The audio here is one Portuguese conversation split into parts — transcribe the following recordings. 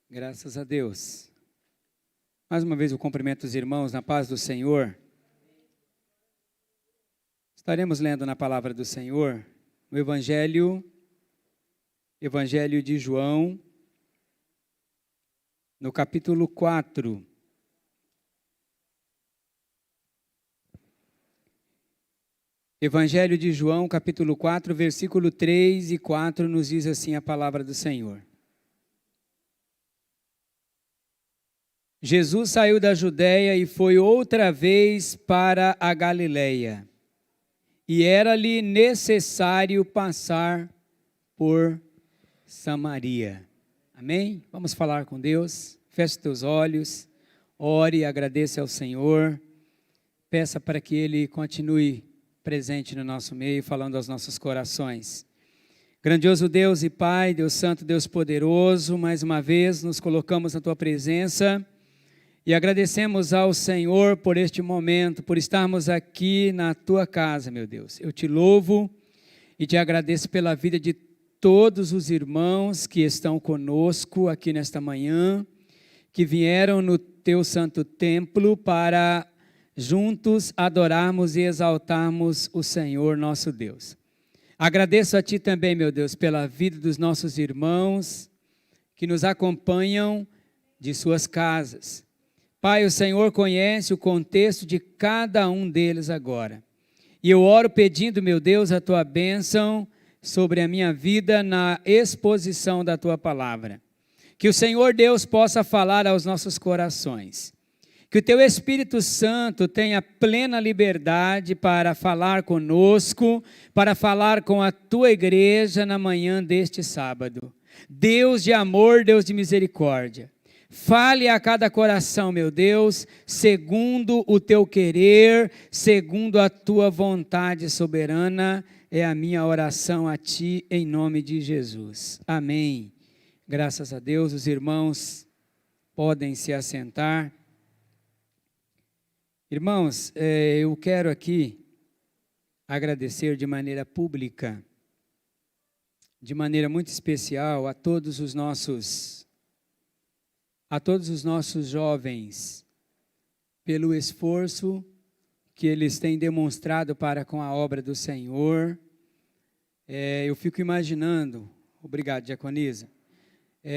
Graças a Deus. Mais uma vez eu cumprimento os irmãos na paz do Senhor. Estaremos lendo na palavra do Senhor, no Evangelho de João, no capítulo 4. Evangelho de João, capítulo 4, versículo 3 e 4, nos diz assim a palavra do Senhor. Jesus saiu da Judéia e foi outra vez para a Galileia, e era-lhe necessário passar por Samaria. Amém? Vamos falar com Deus. Feche teus olhos, ore e agradeça ao Senhor. Peça para que Ele continue presente no nosso meio, falando aos nossos corações. Grandioso Deus e Pai, Deus Santo, Deus Poderoso, mais uma vez nos colocamos na Tua presença e agradecemos ao Senhor por este momento, por estarmos aqui na Tua casa, meu Deus. Eu te louvo e te agradeço pela vida de todos os irmãos que estão conosco aqui nesta manhã, que vieram no Teu santo templo para juntos adorarmos e exaltarmos o Senhor nosso Deus. Agradeço a Ti também, meu Deus, pela vida dos nossos irmãos que nos acompanham de suas casas. Pai, o Senhor conhece o contexto de cada um deles agora. E eu oro pedindo, meu Deus, a Tua bênção sobre a minha vida na exposição da Tua palavra. Que o Senhor Deus possa falar aos nossos corações. Que o Teu Espírito Santo tenha plena liberdade para falar conosco, para falar com a Tua igreja na manhã deste sábado. Deus de amor, Deus de misericórdia. Fale a cada coração, meu Deus, segundo o Teu querer, segundo a Tua vontade soberana, é a minha oração a Ti, em nome de Jesus. Amém. Graças a Deus, os irmãos podem se assentar. Irmãos, eu quero aqui agradecer de maneira pública, de maneira muito especial a todos os nossos jovens, pelo esforço que eles têm demonstrado para com a obra do Senhor. Eu fico imaginando, obrigado, Diaconisa,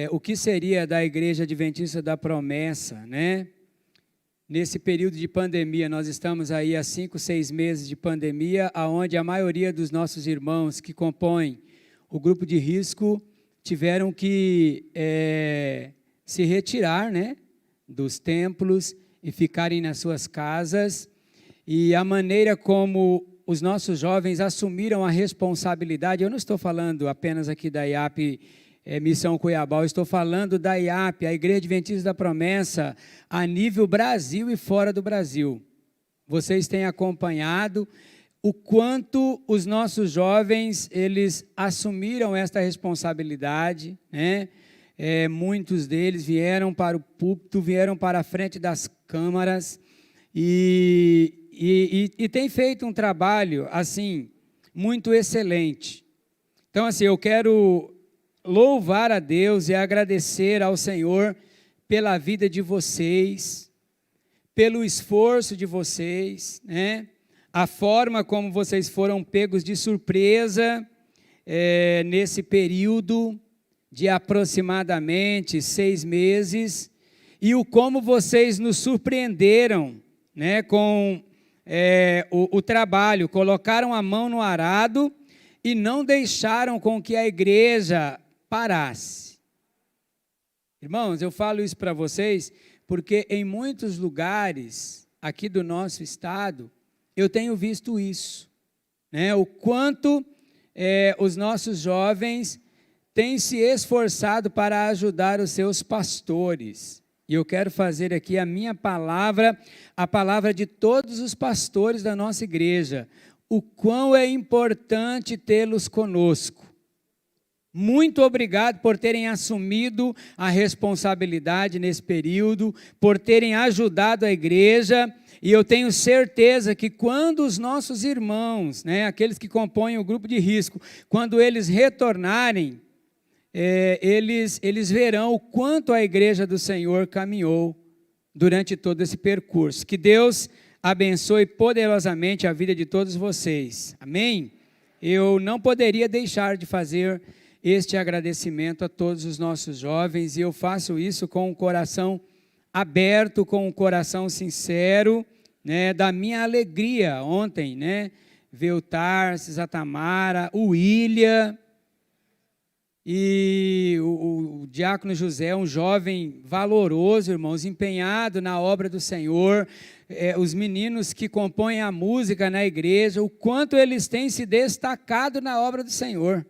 o que seria da Igreja Adventista da Promessa, né? Nesse período de pandemia, nós estamos aí há 5, 6 meses de pandemia, onde a maioria dos nossos irmãos que compõem o grupo de risco tiveram que se retirar, né, dos templos e ficarem nas suas casas. E a maneira como os nossos jovens assumiram a responsabilidade, eu não estou falando apenas aqui da IAP, Missão Cuiabá, eu estou falando da IAP, a Igreja Adventista da Promessa, a nível Brasil e fora do Brasil. Vocês têm acompanhado o quanto os nossos jovens, eles assumiram esta responsabilidade, né? Muitos deles vieram para o púlpito, vieram para a frente das câmaras e têm feito um trabalho, assim, muito excelente. Então, assim, eu quero louvar a Deus e agradecer ao Senhor pela vida de vocês, pelo esforço de vocês, né? A forma como vocês foram pegos de surpresa nesse período de aproximadamente 6 meses, e o como vocês nos surpreenderam, né, com o trabalho, colocaram a mão no arado e não deixaram com que a igreja parasse. Irmãos, eu falo isso para vocês porque em muitos lugares aqui do nosso estado eu tenho visto isso, né? O quanto os nossos jovens têm se esforçado para ajudar os seus pastores. E eu quero fazer aqui a minha palavra, a palavra de todos os pastores da nossa igreja, o quão é importante tê-los conosco. Muito obrigado por terem assumido a responsabilidade nesse período, por terem ajudado a igreja, e eu tenho certeza que quando os nossos irmãos, né, aqueles que compõem o grupo de risco, quando eles retornarem, eles verão o quanto a igreja do Senhor caminhou durante todo esse percurso. Que Deus abençoe poderosamente a vida de todos vocês. Amém? Eu não poderia deixar de fazer este agradecimento a todos os nossos jovens, e eu faço isso com o coração aberto, com o coração sincero, né, da minha alegria ontem, né, ver o Tarsis, a Tamara, o William e o diácono José, um jovem valoroso, irmãos, empenhado na obra do Senhor, os meninos que compõem a música na igreja, o quanto eles têm se destacado na obra do Senhor.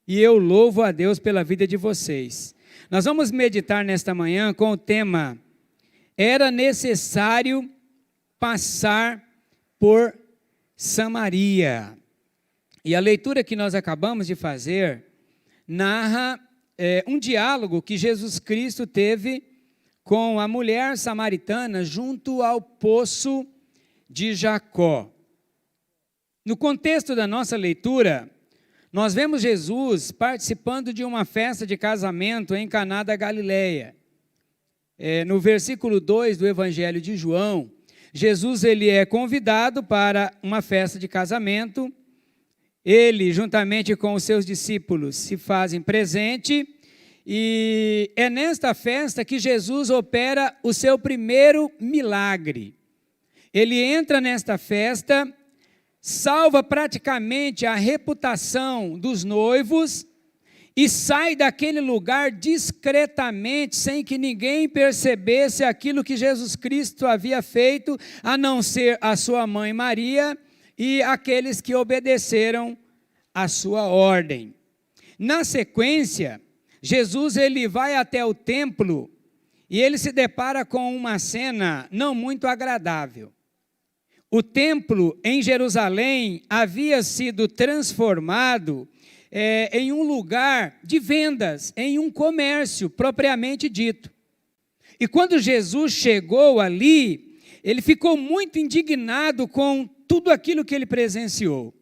E eu louvo a Deus pela vida de vocês. Nós vamos meditar nesta manhã com o tema: era necessário passar por Samaria. E a leitura que nós acabamos de fazer narra um diálogo que Jesus Cristo teve com a mulher samaritana junto ao poço de Jacó. No contexto da nossa leitura, nós vemos Jesus participando de uma festa de casamento em Caná da Galileia. No versículo 2 do Evangelho de João, Jesus ele é convidado para uma festa de casamento. Ele, juntamente com os seus discípulos, se fazem presente, e é nesta festa que Jesus opera o seu primeiro milagre. Ele entra nesta festa, salva praticamente a reputação dos noivos e sai daquele lugar discretamente, sem que ninguém percebesse aquilo que Jesus Cristo havia feito, a não ser a sua mãe Maria e aqueles que obedeceram a sua ordem. Na sequência, Jesus ele vai até o templo e ele se depara com uma cena não muito agradável. O templo em Jerusalém havia sido transformado em um lugar de vendas, em um comércio propriamente dito. E quando Jesus chegou ali, ele ficou muito indignado com tudo aquilo que ele presenciou.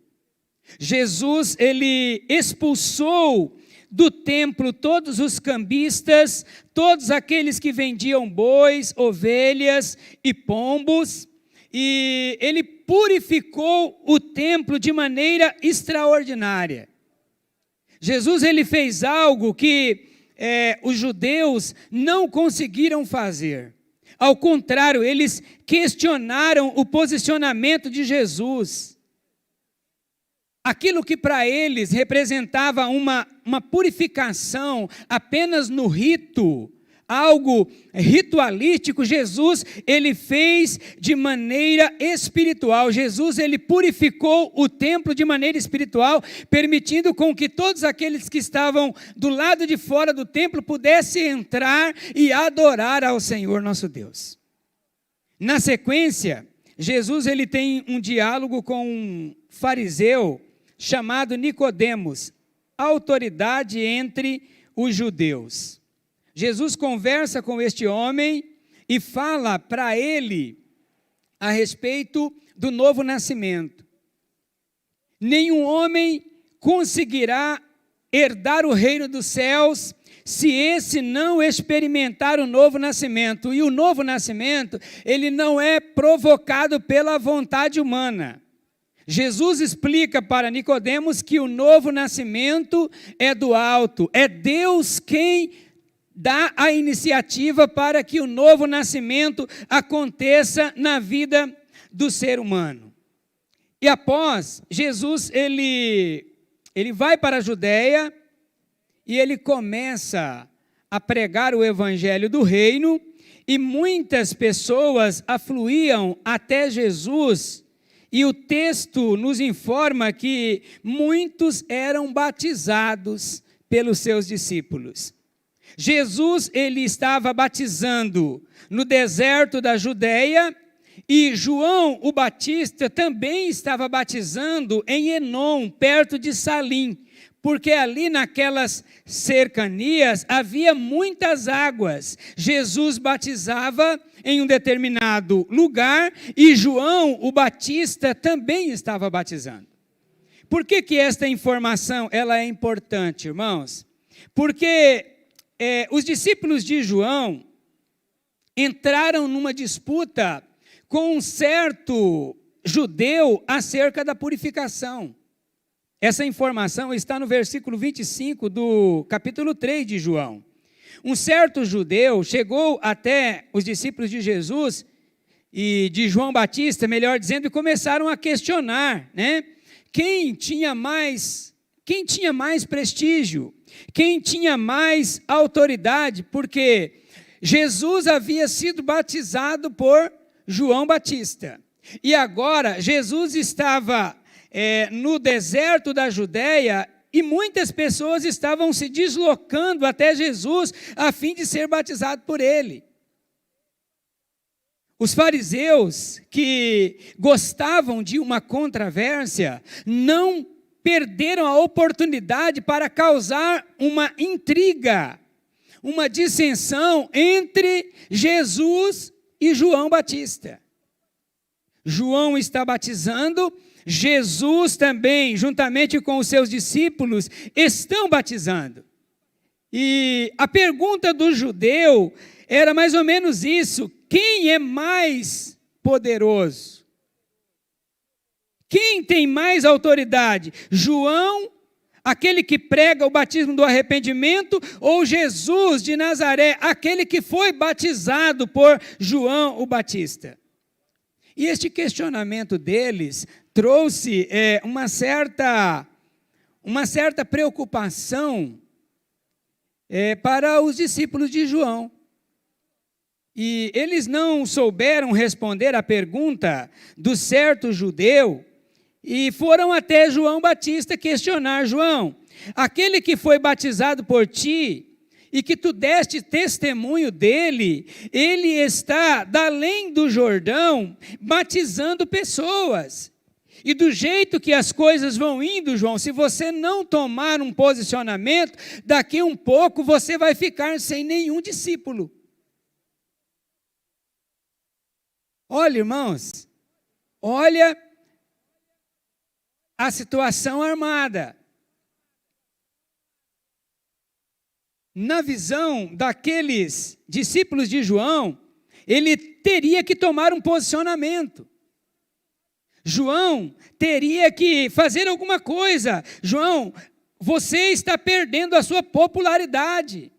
Jesus, ele expulsou do templo todos os cambistas, todos aqueles que vendiam bois, ovelhas e pombos, e ele purificou o templo de maneira extraordinária. Jesus ele fez algo que os judeus não conseguiram fazer. Ao contrário, eles questionaram o posicionamento de Jesus. Aquilo que para eles representava uma purificação apenas no rito, algo ritualístico, Jesus, ele fez de maneira espiritual. Jesus, ele purificou o templo de maneira espiritual, permitindo com que todos aqueles que estavam do lado de fora do templo pudessem entrar e adorar ao Senhor nosso Deus. Na sequência, Jesus, ele tem um diálogo com um fariseu chamado Nicodemos, autoridade entre os judeus. Jesus conversa com este homem e fala para ele a respeito do novo nascimento. Nenhum homem conseguirá herdar o reino dos céus se esse não experimentar o novo nascimento. E o novo nascimento, ele não é provocado pela vontade humana. Jesus explica para Nicodemos que o novo nascimento é do alto, é Deus quem dá a iniciativa para que o novo nascimento aconteça na vida do ser humano. E após, Jesus ele vai para a Judéia e ele começa a pregar o evangelho do reino, e muitas pessoas afluíam até Jesus. E o texto nos informa que muitos eram batizados pelos seus discípulos. Jesus, ele estava batizando no deserto da Judéia, e João o Batista também estava batizando em Enom, perto de Salim, porque ali naquelas cercanias havia muitas águas. Jesus batizava em um determinado lugar e João o Batista também estava batizando. Por que esta informação ela é importante, irmãos? Porque os discípulos de João entraram numa disputa com um certo judeu acerca da purificação. Essa informação está no versículo 25 do capítulo 3 de João. Um certo judeu chegou até os discípulos de Jesus e de João Batista, melhor dizendo, e começaram a questionar, né? Quem tinha mais prestígio, quem tinha mais autoridade, porque Jesus havia sido batizado por João Batista. E agora Jesus estava no deserto da Judéia e muitas pessoas estavam se deslocando até Jesus a fim de ser batizado por ele. Os fariseus, que gostavam de uma controvérsia, não perderam a oportunidade para causar uma intriga, uma dissensão entre Jesus e João Batista. João está batizando, Jesus também, juntamente com os seus discípulos, estão batizando. E a pergunta do judeu era mais ou menos isso: quem é mais poderoso? Quem tem mais autoridade? João, aquele que prega o batismo do arrependimento, ou Jesus de Nazaré, aquele que foi batizado por João o Batista? E este questionamento deles trouxe uma certa preocupação para os discípulos de João. E eles não souberam responder à pergunta do certo judeu e foram até João Batista questionar: João, aquele que foi batizado por ti e que tu deste testemunho dele, ele está da além do Jordão batizando pessoas. E do jeito que as coisas vão indo, João, se você não tomar um posicionamento, daqui um pouco você vai ficar sem nenhum discípulo. Olha, irmãos, olha a situação armada. Na visão daqueles discípulos de João, ele teria que tomar um posicionamento. João teria que fazer alguma coisa. João, você está perdendo a sua popularidade.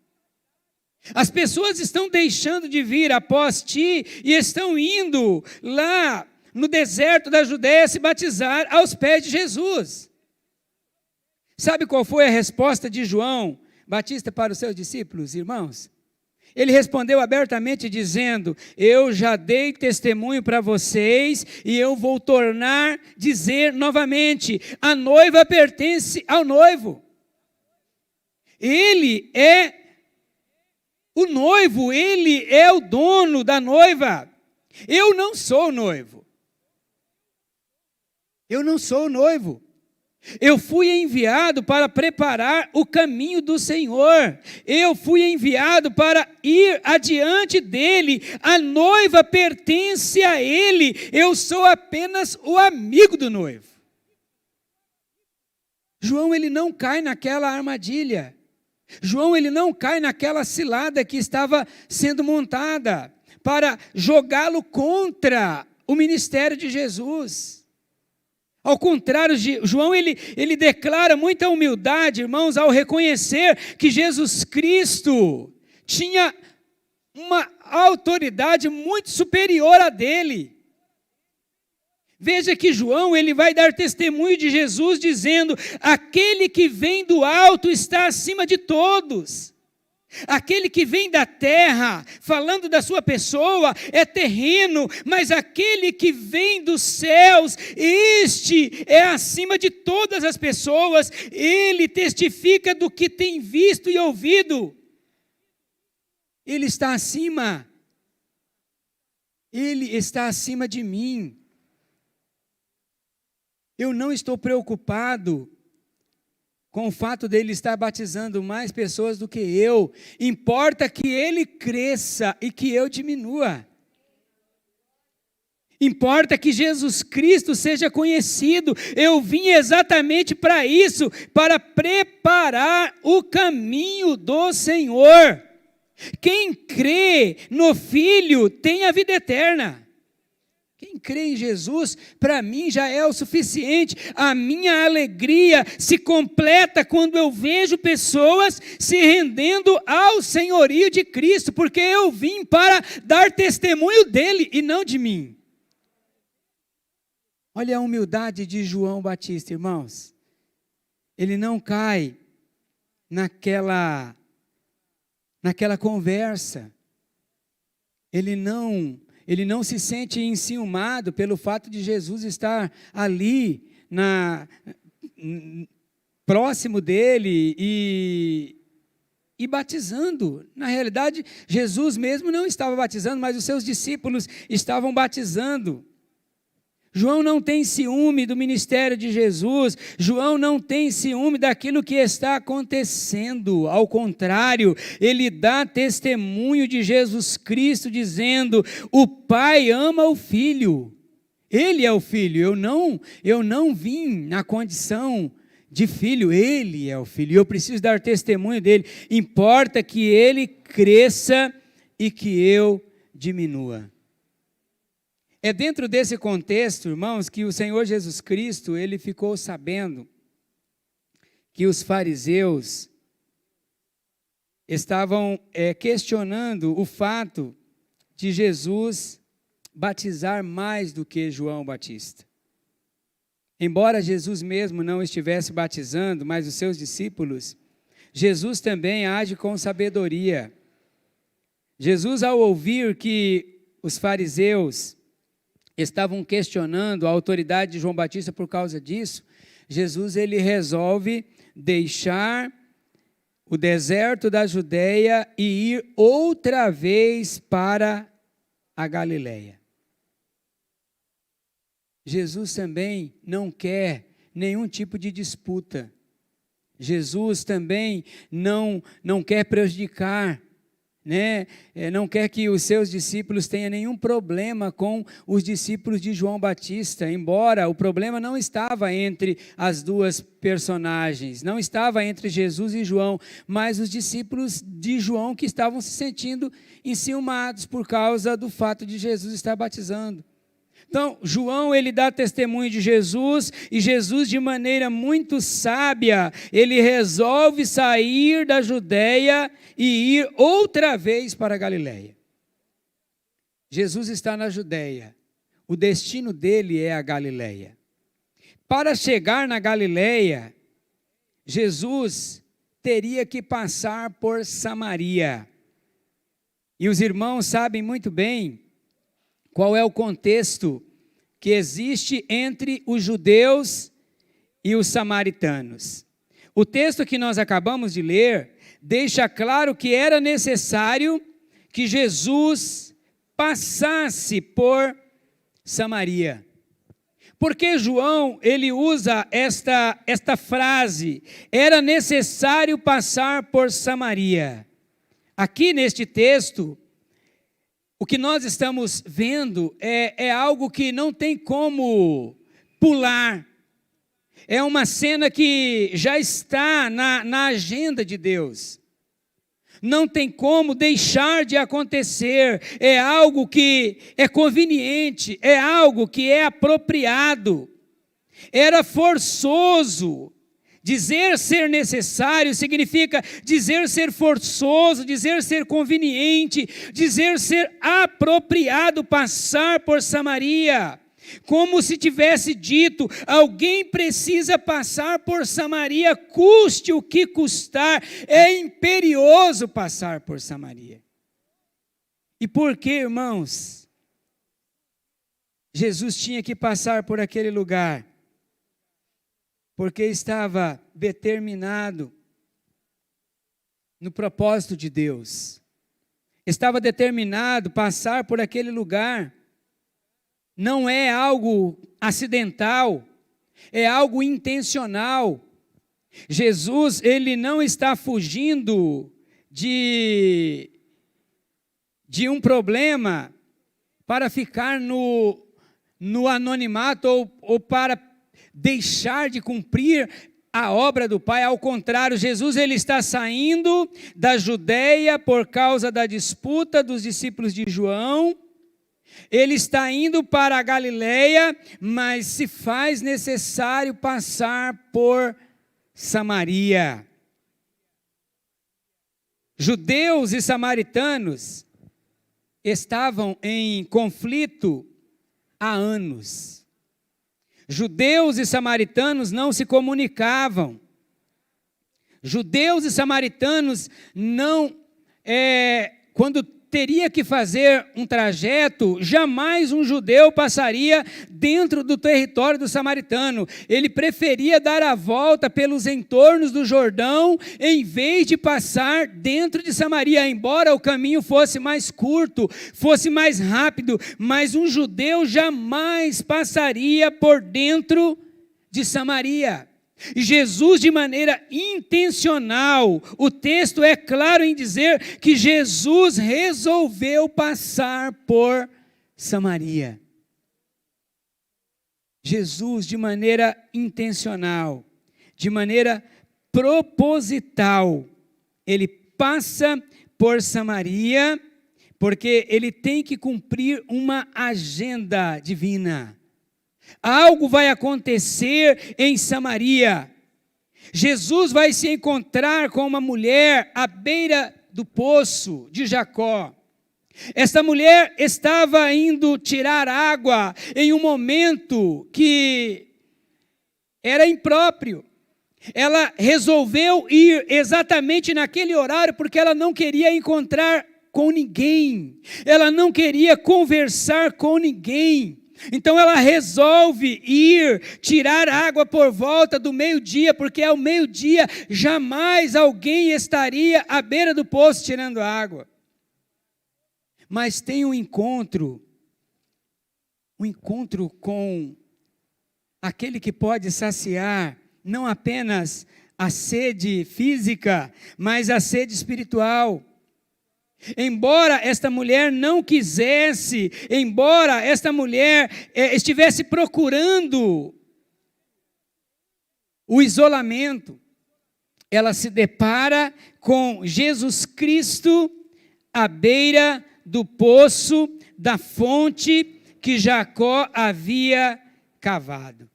As pessoas estão deixando de vir após ti e estão indo lá no deserto da Judéia se batizar aos pés de Jesus. Sabe qual foi a resposta de João Batista para os seus discípulos, irmãos? Ele respondeu abertamente dizendo: eu já dei testemunho para vocês e eu vou tornar dizer novamente, a noiva pertence ao noivo. Ele é o noivo, ele é o dono da noiva. Eu não sou o noivo. Eu não sou o noivo. Eu fui enviado para preparar o caminho do Senhor. Eu fui enviado para ir adiante dele. A noiva pertence a ele. Eu sou apenas o amigo do noivo. João, ele não cai naquela armadilha. João, ele não cai naquela cilada que estava sendo montada para jogá-lo contra o ministério de Jesus. Ao contrário, João ele declara muita humildade, irmãos, ao reconhecer que Jesus Cristo tinha uma autoridade muito superior à dele. Veja que João, ele vai dar testemunho de Jesus dizendo: aquele que vem do alto está acima de todos. Aquele que vem da terra, falando da sua pessoa, é terreno, mas aquele que vem dos céus, este é acima de todas as pessoas. Ele testifica do que tem visto e ouvido. Ele está acima. Ele está acima de mim. Eu não estou preocupado com o fato dele estar batizando mais pessoas do que eu. Importa que ele cresça e que eu diminua. Importa que Jesus Cristo seja conhecido. Eu vim exatamente para isso, para preparar o caminho do Senhor. Quem crê no Filho tem a vida eterna. Quem crê em Jesus, para mim já é o suficiente. A minha alegria se completa quando eu vejo pessoas se rendendo ao senhorio de Cristo, porque eu vim para dar testemunho dele e não de mim. Olha a humildade de João Batista, irmãos. Ele não cai naquela conversa. Ele não se sente enciumado pelo fato de Jesus estar ali, próximo dele e batizando. Na realidade, Jesus mesmo não estava batizando, mas os seus discípulos estavam batizando. João não tem ciúme do ministério de Jesus, João não tem ciúme daquilo que está acontecendo, ao contrário, ele dá testemunho de Jesus Cristo, dizendo: o Pai ama o Filho, Ele é o Filho, eu não vim na condição de filho, Ele é o Filho, eu preciso dar testemunho dele, importa que Ele cresça e que eu diminua. É dentro desse contexto, irmãos, que o Senhor Jesus Cristo, ele ficou sabendo que os fariseus estavam questionando o fato de Jesus batizar mais do que João Batista. Embora Jesus mesmo não estivesse batizando, mas os seus discípulos, Jesus também age com sabedoria. Jesus, ao ouvir que os fariseus estavam questionando a autoridade de João Batista por causa disso, Jesus ele resolve deixar o deserto da Judeia e ir outra vez para a Galileia. Jesus também não quer nenhum tipo de disputa. Jesus também não quer prejudicar, não quer que os seus discípulos tenham nenhum problema com os discípulos de João Batista, embora o problema não estava entre as duas personagens, não estava entre Jesus e João, mas os discípulos de João que estavam se sentindo enciumados por causa do fato de Jesus estar batizando. Então, João, ele dá testemunho de Jesus, e Jesus, de maneira muito sábia, ele resolve sair da Judeia e ir outra vez para a Galileia. Jesus está na Judeia, o destino dele é a Galileia. Para chegar na Galileia, Jesus teria que passar por Samaria. E os irmãos sabem muito bem qual é o contexto que existe entre os judeus e os samaritanos. O texto que nós acabamos de ler deixa claro que era necessário que Jesus passasse por Samaria. Porque João, ele usa esta frase, era necessário passar por Samaria. Aqui neste texto, o que nós estamos vendo é algo que não tem como pular. É uma cena que já está na agenda de Deus. Não tem como deixar de acontecer. É algo que é conveniente, é algo que é apropriado. Era forçoso. Dizer ser necessário significa dizer ser forçoso, dizer ser conveniente, dizer ser apropriado passar por Samaria. Como se tivesse dito, alguém precisa passar por Samaria, custe o que custar, é imperioso passar por Samaria. E por que, irmãos, Jesus tinha que passar por aquele lugar? Porque estava determinado no propósito de Deus. Estava determinado passar por aquele lugar. Não é algo acidental, é algo intencional. Jesus, ele não está fugindo de um problema para ficar no anonimato ou para deixar de cumprir a obra do Pai. Ao contrário, Jesus ele está saindo da Judeia por causa da disputa dos discípulos de João. Ele está indo para a Galileia, mas se faz necessário passar por Samaria. Judeus e samaritanos estavam em conflito há anos. Judeus e samaritanos não se comunicavam. Judeus e samaritanos quando teria que fazer um trajeto, jamais um judeu passaria dentro do território do samaritano. Ele preferia dar a volta pelos entornos do Jordão, em vez de passar dentro de Samaria, embora o caminho fosse mais curto, fosse mais rápido, mas um judeu jamais passaria por dentro de Samaria. E Jesus, de maneira intencional, o texto é claro em dizer que Jesus resolveu passar por Samaria. Jesus, de maneira intencional, de maneira proposital, ele passa por Samaria, porque ele tem que cumprir uma agenda divina. Algo vai acontecer em Samaria. Jesus vai se encontrar com uma mulher à beira do poço de Jacó. Esta mulher estava indo tirar água em um momento que era impróprio. Ela resolveu ir exatamente naquele horário porque ela não queria encontrar com ninguém. Ela não queria conversar com ninguém. Então ela resolve ir tirar água por volta do meio-dia, porque ao meio-dia jamais alguém estaria à beira do poço tirando água. Mas tem um encontro com aquele que pode saciar não apenas a sede física, mas a sede espiritual. Embora esta mulher não quisesse, embora esta mulher estivesse procurando o isolamento, ela se depara com Jesus Cristo à beira do poço, da fonte que Jacó havia cavado.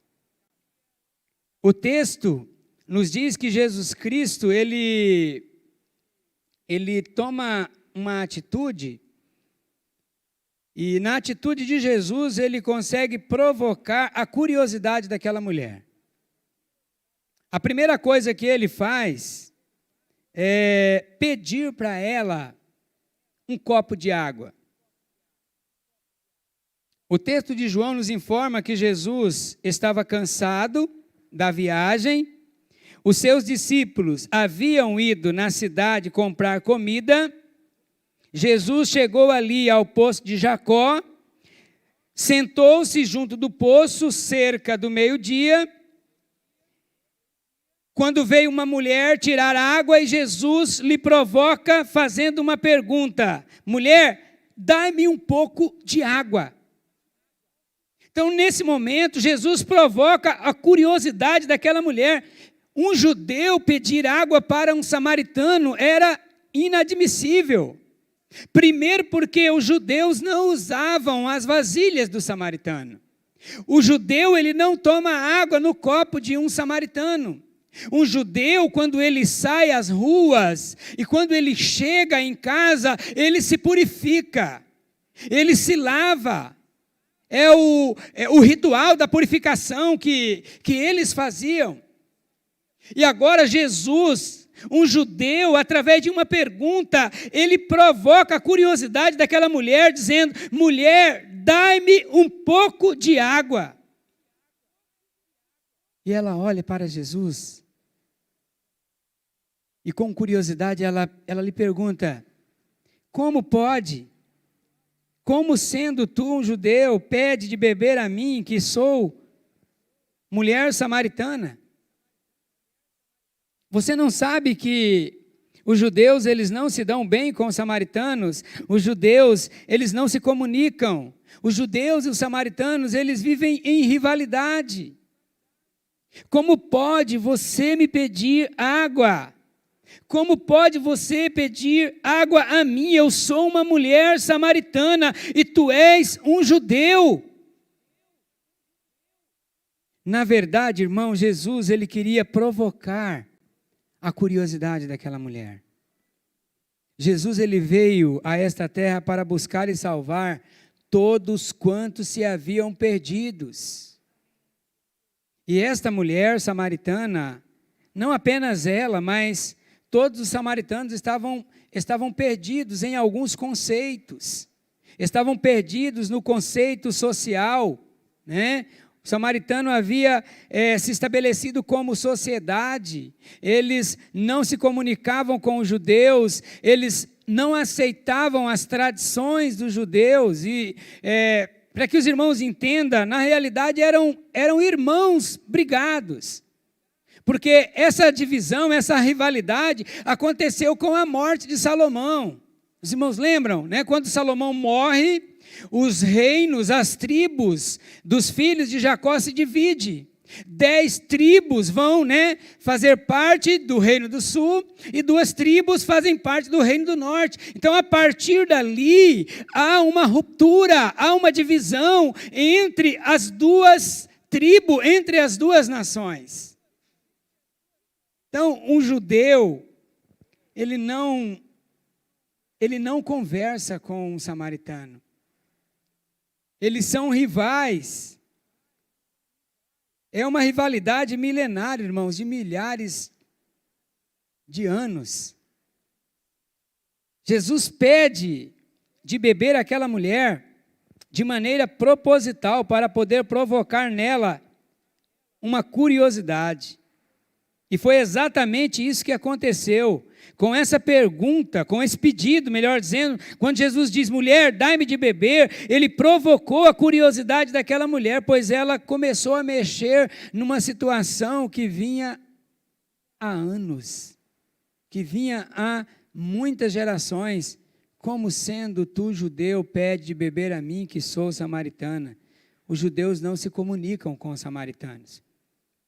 O texto nos diz que Jesus Cristo, ele toma uma atitude, e na atitude de Jesus, ele consegue provocar a curiosidade daquela mulher. A primeira coisa que ele faz é pedir para ela um copo de água. O texto de João nos informa que Jesus estava cansado da viagem, os seus discípulos haviam ido na cidade comprar comida. Jesus chegou ali ao poço de Jacó, sentou-se junto do poço, cerca do meio-dia, quando veio uma mulher tirar água e Jesus lhe provoca fazendo uma pergunta: mulher, dá-me um pouco de água. Então, nesse momento, Jesus provoca a curiosidade daquela mulher. Um judeu pedir água para um samaritano era inadmissível. Primeiro porque os judeus não usavam as vasilhas do samaritano. O judeu, ele não toma água no copo de um samaritano. Um judeu, quando ele sai às ruas e quando ele chega em casa, ele se purifica, ele se lava. É o ritual da purificação que eles faziam. E agora Jesus, um judeu, através de uma pergunta, ele provoca a curiosidade daquela mulher, dizendo: mulher, dai-me um pouco de água. E ela olha para Jesus, e com curiosidade ela lhe pergunta: como pode? Como sendo tu um judeu, pede de beber a mim, que sou mulher samaritana? Você não sabe que Os judeus, eles não se dão bem com os samaritanos. Os judeus, eles não se comunicam. Os judeus e os samaritanos, eles vivem em rivalidade. Como pode você me pedir água? Como pode você pedir água a mim? Eu sou uma mulher samaritana e tu és um judeu. Na verdade, irmão, Jesus, ele queria provocar a curiosidade daquela mulher. Jesus, ele veio a esta terra para buscar e salvar todos quantos se haviam perdidos. E esta mulher samaritana, não apenas ela, mas todos os samaritanos estavam perdidos em alguns conceitos. Estavam perdidos no conceito social, né? O samaritano havia se estabelecido como sociedade, eles não se comunicavam com os judeus, eles não aceitavam as tradições dos judeus, e para que os irmãos entendam, na realidade eram irmãos brigados, porque essa divisão, essa rivalidade aconteceu com a morte de Salomão. Os irmãos lembram, né? Quando Salomão morre, os reinos, as tribos dos filhos de Jacó se dividem. 10 tribos vão, né, fazer parte do reino do sul e 2 tribos fazem parte do reino do norte. Então, a partir dali, há uma ruptura, há uma divisão entre as 2 tribos, entre as 2 nações. Então, um judeu, ele não conversa com um samaritano. Eles são rivais. É uma rivalidade milenária, irmãos, de milhares de anos. Jesus pede de beber aquela mulher de maneira proposital para poder provocar nela uma curiosidade. E foi exatamente isso que aconteceu. Com essa pergunta, com esse pedido, melhor dizendo, quando Jesus diz, mulher, dai-me de beber, ele provocou a curiosidade daquela mulher, pois ela começou a mexer numa situação que vinha há anos, que vinha há muitas gerações, como sendo tu, judeu, pede de beber a mim, que sou samaritana. Os judeus não se comunicam com os samaritanos.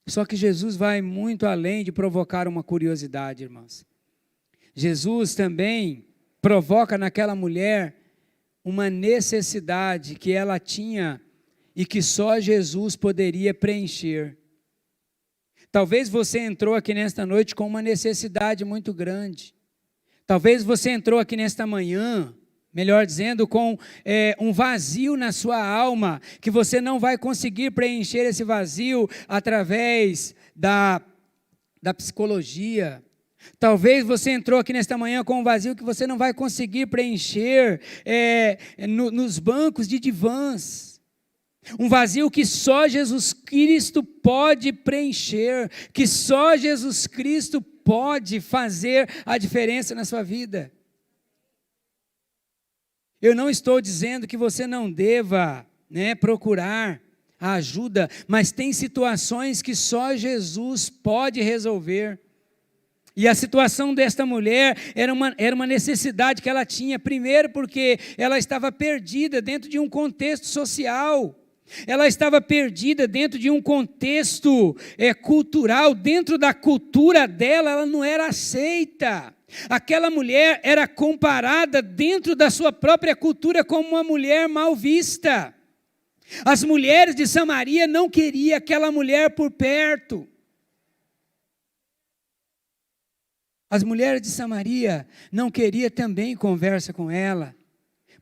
Só que Jesus vai muito além de provocar uma curiosidade, irmãos. Jesus também provoca naquela mulher uma necessidade que ela tinha e que só Jesus poderia preencher. Talvez você entrou aqui nesta noite com uma necessidade muito grande. Talvez você entrou aqui nesta manhã, melhor dizendo, com um vazio na sua alma, que você não vai conseguir preencher esse vazio através da psicologia. Talvez você entrou aqui nesta manhã com um vazio que você não vai conseguir preencher nos bancos de divãs. Um vazio que só Jesus Cristo pode preencher, que só Jesus Cristo pode fazer a diferença na sua vida. Eu não estou dizendo que você não deva, né, procurar a ajuda, mas tem situações que só Jesus pode resolver. E a situação desta mulher era uma necessidade que ela tinha, primeiro porque ela estava perdida dentro de um contexto social, ela estava perdida dentro de um contexto cultural, dentro da cultura dela ela não era aceita. Aquela mulher era comparada dentro da sua própria cultura como uma mulher mal vista. As mulheres de Samaria não queriam aquela mulher por perto. As mulheres de Samaria não queriam também conversa com ela,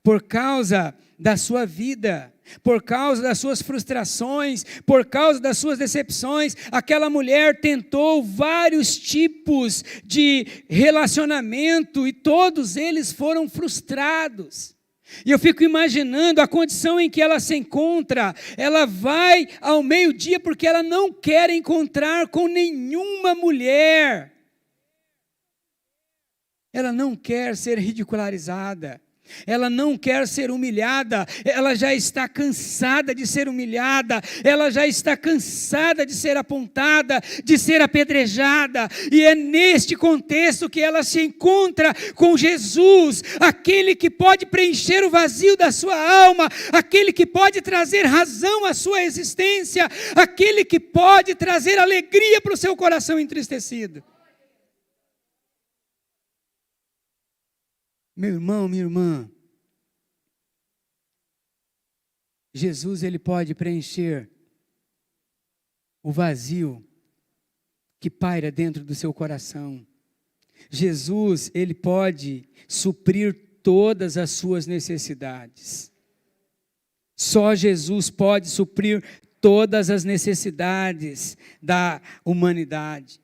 por causa da sua vida, por causa das suas frustrações, por causa das suas decepções. Aquela mulher tentou vários tipos de relacionamento e todos eles foram frustrados. E eu fico imaginando a condição em que ela se encontra. Ela vai ao meio-dia porque ela não quer encontrar com nenhuma mulher. Ela não quer ser ridicularizada. Ela não quer ser humilhada, ela já está cansada de ser humilhada, ela já está cansada de ser apontada, de ser apedrejada, e é neste contexto que ela se encontra com Jesus, aquele que pode preencher o vazio da sua alma, aquele que pode trazer razão à sua existência, aquele que pode trazer alegria para o seu coração entristecido. Meu irmão, minha irmã, Jesus, ele pode preencher o vazio que paira dentro do seu coração. Jesus, ele pode suprir todas as suas necessidades. Só Jesus pode suprir todas as necessidades da humanidade.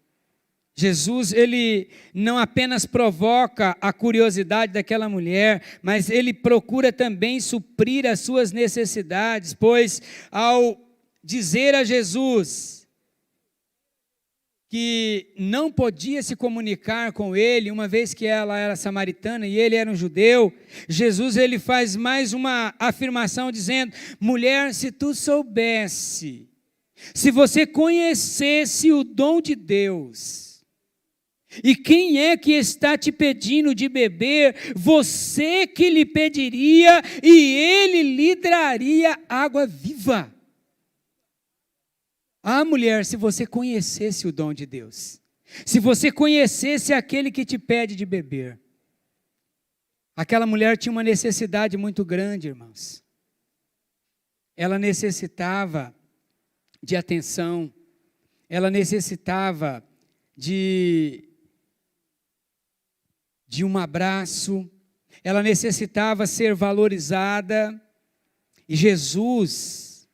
Jesus, ele não apenas provoca a curiosidade daquela mulher, mas ele procura também suprir as suas necessidades, pois ao dizer a Jesus que não podia se comunicar com ele, uma vez que ela era samaritana e ele era um judeu, Jesus, ele faz mais uma afirmação dizendo: mulher, se tu soubesse, se você conhecesse o dom de Deus, e quem é que está te pedindo de beber? Você que lhe pediria e ele lhe daria água viva. Ah, mulher, se você conhecesse o dom de Deus, se você conhecesse aquele que te pede de beber. Aquela mulher tinha uma necessidade muito grande, irmãos. Ela necessitava de atenção, ela necessitava de um abraço, ela necessitava ser valorizada, e Jesus,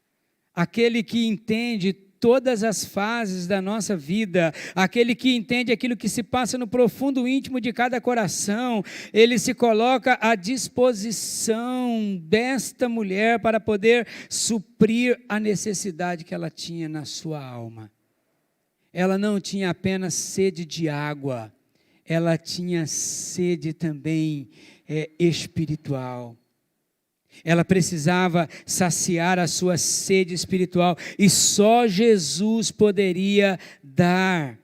aquele que entende todas as fases da nossa vida, aquele que entende aquilo que se passa no profundo íntimo de cada coração, ele se coloca à disposição desta mulher para poder suprir a necessidade que ela tinha na sua alma. Ela não tinha apenas sede de água, ela tinha sede também espiritual. Ela precisava saciar a sua sede espiritual, e só Jesus poderia dar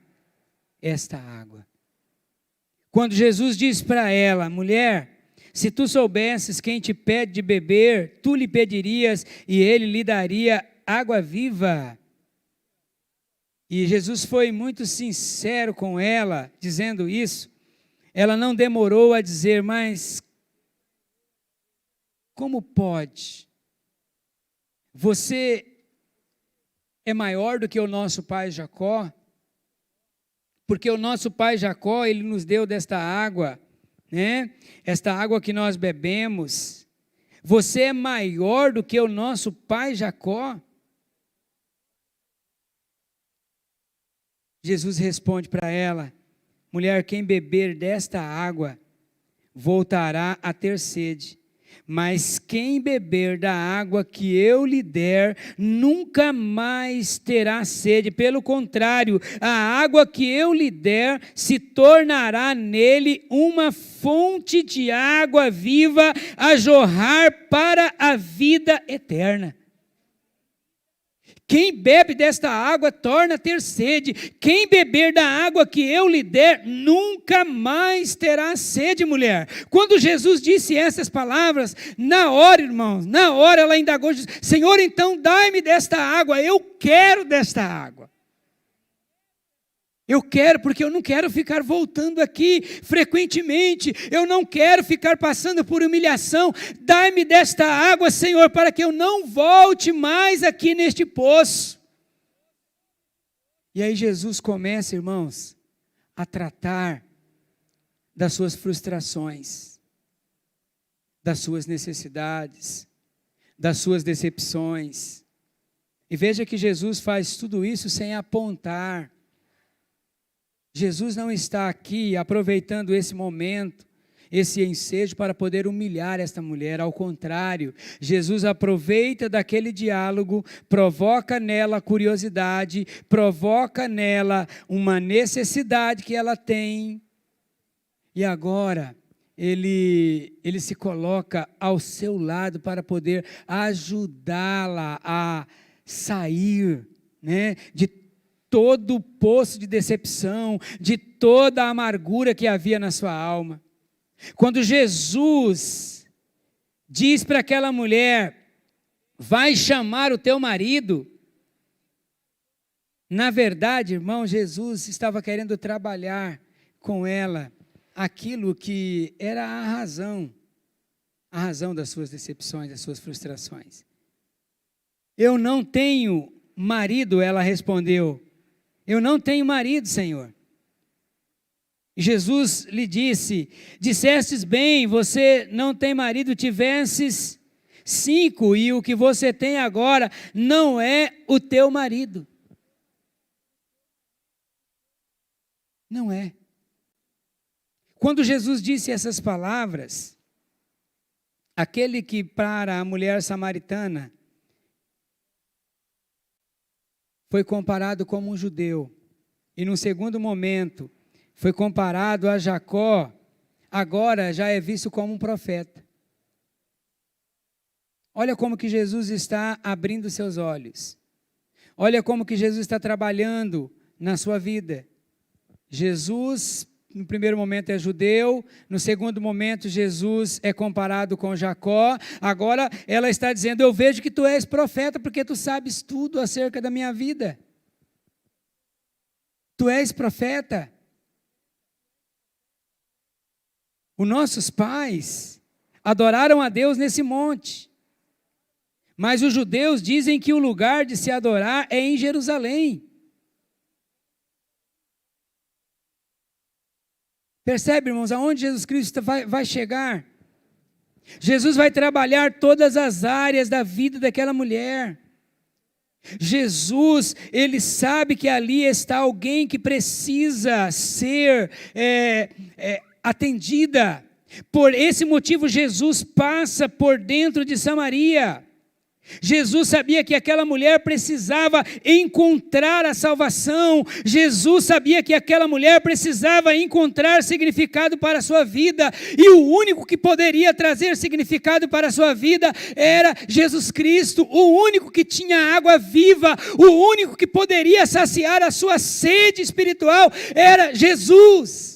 esta água. Quando Jesus diz para ela: mulher, se tu soubesses quem te pede de beber, tu lhe pedirias e ele lhe daria água viva. E Jesus foi muito sincero com ela, dizendo isso. Ela não demorou a dizer: mas como pode? Você é maior do que o nosso pai Jacó? Porque o nosso pai Jacó, ele nos deu desta água, né? Esta água que nós bebemos. Você é maior do que o nosso pai Jacó? Jesus responde para ela: mulher, quem beber desta água voltará a ter sede, mas quem beber da água que eu lhe der nunca mais terá sede. Pelo contrário, a água que eu lhe der se tornará nele uma fonte de água viva a jorrar para a vida eterna. Quem bebe desta água torna a ter sede. Quem beber da água que eu lhe der, nunca mais terá sede, mulher. Quando Jesus disse essas palavras, na hora, irmãos, na hora ela indagou: Senhor, então dai-me desta água, eu quero desta água. Eu quero, porque eu não quero ficar voltando aqui frequentemente, eu não quero ficar passando por humilhação. Dai-me desta água, Senhor, para que eu não volte mais aqui neste poço. E aí Jesus começa, irmãos, a tratar das suas frustrações, das suas necessidades, das suas decepções. E veja que Jesus faz tudo isso sem apontar. Jesus não está aqui aproveitando esse momento, esse ensejo para poder humilhar esta mulher. Ao contrário, Jesus aproveita daquele diálogo, provoca nela curiosidade, provoca nela uma necessidade que ela tem. E agora, ele se coloca ao seu lado para poder ajudá-la a sair, né, de todo o poço de decepção, de toda a amargura que havia na sua alma. Quando Jesus diz para aquela mulher: vai chamar o teu marido, na verdade, irmão, Jesus estava querendo trabalhar com ela aquilo que era a razão das suas decepções, das suas frustrações. Eu não tenho marido, ela respondeu. Eu não tenho marido, Senhor. Jesus lhe disse: dissestes bem, você não tem marido, tivesses 5, e o que você tem agora não é o teu marido. Não é. Quando Jesus disse essas palavras, aquele que para a mulher samaritana foi comparado como um judeu, e no segundo momento foi comparado a Jacó, agora já é visto como um profeta. Olha como que Jesus está abrindo seus olhos. Olha como que Jesus está trabalhando na sua vida. Jesus, no primeiro momento, é judeu, no segundo momento, Jesus é comparado com Jacó. Agora ela está dizendo: eu vejo que tu és profeta, porque tu sabes tudo acerca da minha vida. Tu és profeta. Os nossos pais adoraram a Deus nesse monte, mas os judeus dizem que o lugar de se adorar é em Jerusalém. Percebe, irmãos, aonde Jesus Cristo vai chegar? Jesus vai trabalhar todas as áreas da vida daquela mulher. Jesus, ele sabe que ali está alguém que precisa ser atendida. Por esse motivo, Jesus passa por dentro de Samaria. Jesus sabia que aquela mulher precisava encontrar a salvação. Jesus sabia que aquela mulher precisava encontrar significado para a sua vida, e o único que poderia trazer significado para a sua vida era Jesus Cristo, o único que tinha água viva, o único que poderia saciar a sua sede espiritual era Jesus.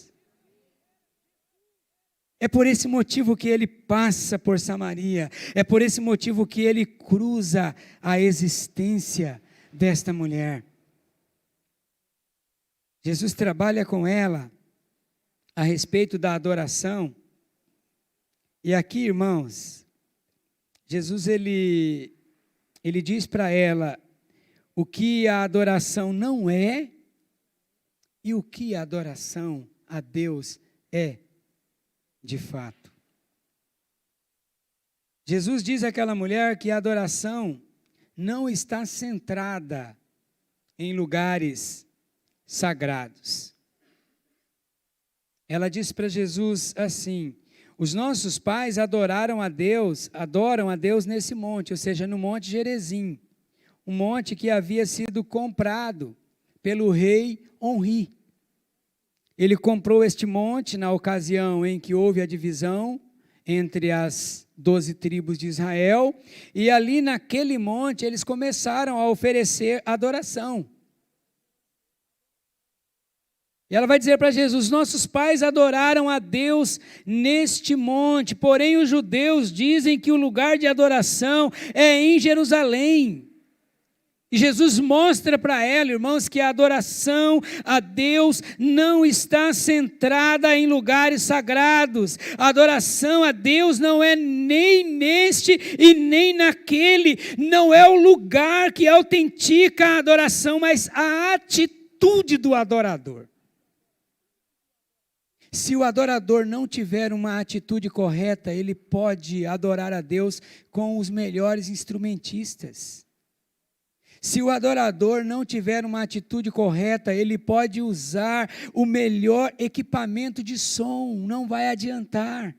É por esse motivo que ele passa por Samaria, é por esse motivo que ele cruza a existência desta mulher. Jesus trabalha com ela a respeito da adoração, e aqui, irmãos, Jesus ele diz para ela o que a adoração não é e o que a adoração a Deus é. De fato, Jesus diz àquela mulher que a adoração não está centrada em lugares sagrados. Ela diz para Jesus assim: os nossos pais adoram a Deus nesse monte, ou seja, no Monte Gerizim, um monte que havia sido comprado pelo rei Onri. Ele comprou este monte na ocasião em que houve a divisão entre as 12 tribos de Israel, e ali naquele monte eles começaram a oferecer adoração. E ela vai dizer para Jesus: nossos pais adoraram a Deus neste monte, porém os judeus dizem que o lugar de adoração é em Jerusalém. E Jesus mostra para ela, irmãos, que a adoração a Deus não está centrada em lugares sagrados. A adoração a Deus não é nem neste e nem naquele. Não é o lugar que autentica a adoração, mas a atitude do adorador. Se o adorador não tiver uma atitude correta, ele pode adorar a Deus com os melhores instrumentistas. Se o adorador não tiver uma atitude correta, ele pode usar o melhor equipamento de som, não vai adiantar,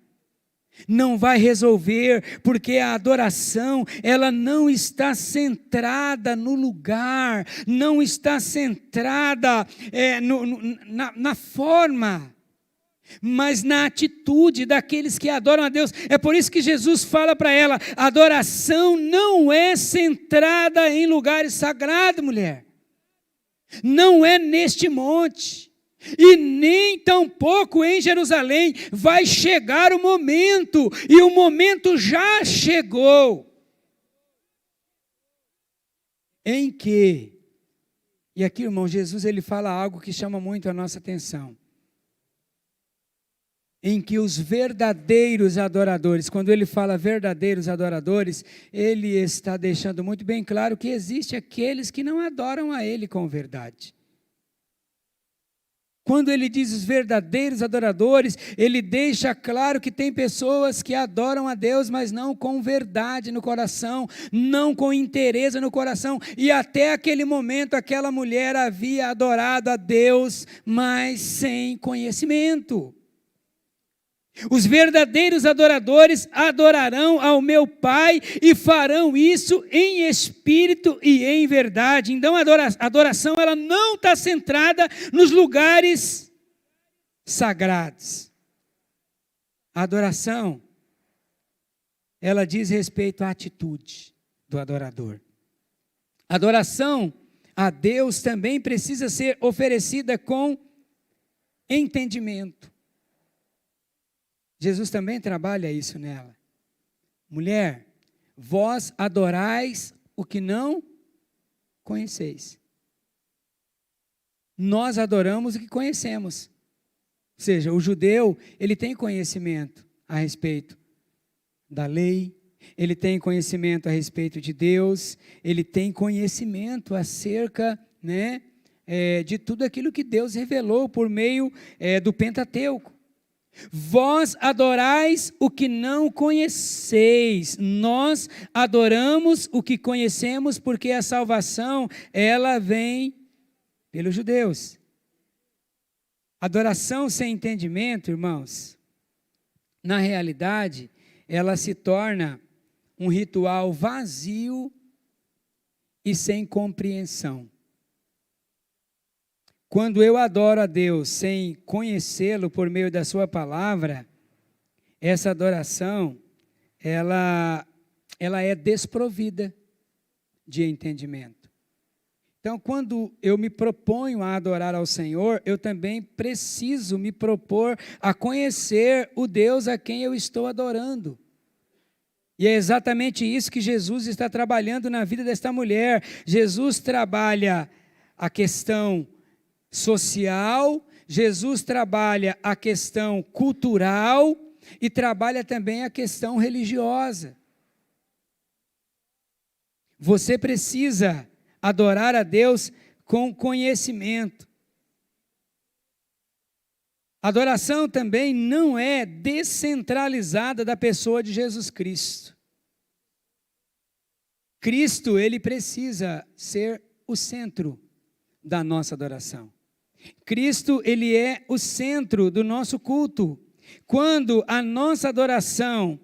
não vai resolver, porque a adoração, ela não está centrada no lugar, não está centrada na forma. mas na atitude daqueles que adoram a Deus. É por isso que Jesus fala para ela: a adoração não é centrada em lugares sagrados, mulher. Não é neste monte, e nem tampouco em Jerusalém. Vai chegar o momento, e o momento já chegou, em que, e aqui, irmão, Jesus ele fala algo que chama muito a nossa atenção, em que os verdadeiros adoradores, quando ele fala verdadeiros adoradores, ele está deixando muito bem claro que existe aqueles que não adoram a ele com verdade. Quando ele diz os verdadeiros adoradores, ele deixa claro que tem pessoas que adoram a Deus, mas não com verdade no coração, não com interesse no coração. E até aquele momento, aquela mulher havia adorado a Deus, mas sem conhecimento. Os verdadeiros adoradores adorarão ao meu Pai e farão isso em espírito e em verdade. Então a adoração ela não está centrada nos lugares sagrados. A adoração, ela diz respeito à atitude do adorador. A adoração a Deus também precisa ser oferecida com entendimento. Jesus também trabalha isso nela. Mulher, vós adorais o que não conheceis. Nós adoramos o que conhecemos. Ou seja, o judeu, ele tem conhecimento a respeito da lei, ele tem conhecimento a respeito de Deus, ele tem conhecimento acerca, de tudo aquilo que Deus revelou por meio do Pentateuco. Vós adorais o que não conheceis, nós adoramos o que conhecemos, porque a salvação, ela vem pelos judeus. Adoração sem entendimento, irmãos, na realidade, ela se torna um ritual vazio e sem compreensão. Quando eu adoro a Deus sem conhecê-lo por meio da sua palavra, essa adoração, ela é desprovida de entendimento. Então, quando eu me proponho a adorar ao Senhor, eu também preciso me propor a conhecer o Deus a quem eu estou adorando. E é exatamente isso que Jesus está trabalhando na vida desta mulher. Jesus trabalha a questão social, Jesus trabalha a questão cultural e trabalha também a questão religiosa. Você precisa adorar a Deus com conhecimento. Adoração também não é descentralizada da pessoa de Jesus Cristo. Cristo, ele precisa ser o centro da nossa adoração. Cristo, ele é o centro do nosso culto. Quando a nossa adoração,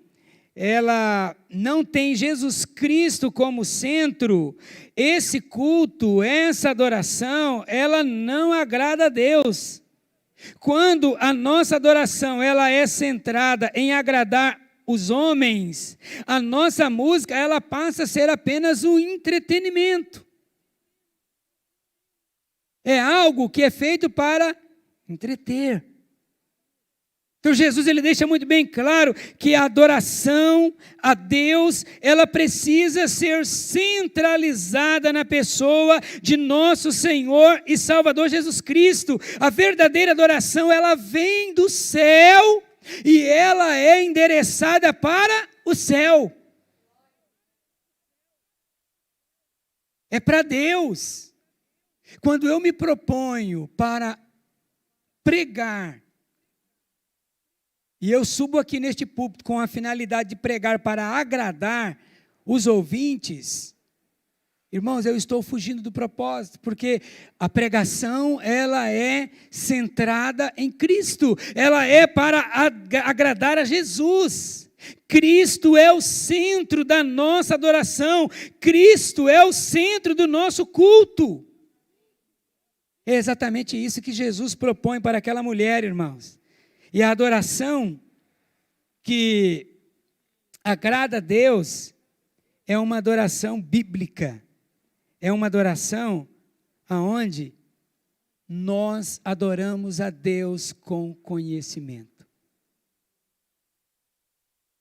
ela não tem Jesus Cristo como centro, esse culto, essa adoração, ela não agrada a Deus. Quando a nossa adoração, ela é centrada em agradar os homens, a nossa música, ela passa a ser apenas um entretenimento. É algo que é feito para entreter. Então Jesus ele deixa muito bem claro que a adoração a Deus, ela precisa ser centralizada na pessoa de nosso Senhor e Salvador Jesus Cristo. A verdadeira adoração, ela vem do céu e ela é endereçada para o céu. É para Deus. Quando eu me proponho para pregar, e eu subo aqui neste púlpito com a finalidade de pregar para agradar os ouvintes, irmãos, eu estou fugindo do propósito, porque a pregação, ela é centrada em Cristo, ela é para agradar a Jesus. Cristo é o centro da nossa adoração, Cristo é o centro do nosso culto. É exatamente isso que Jesus propõe para aquela mulher, irmãos. E a adoração que agrada a Deus é uma adoração bíblica. É uma adoração aonde nós adoramos a Deus com conhecimento.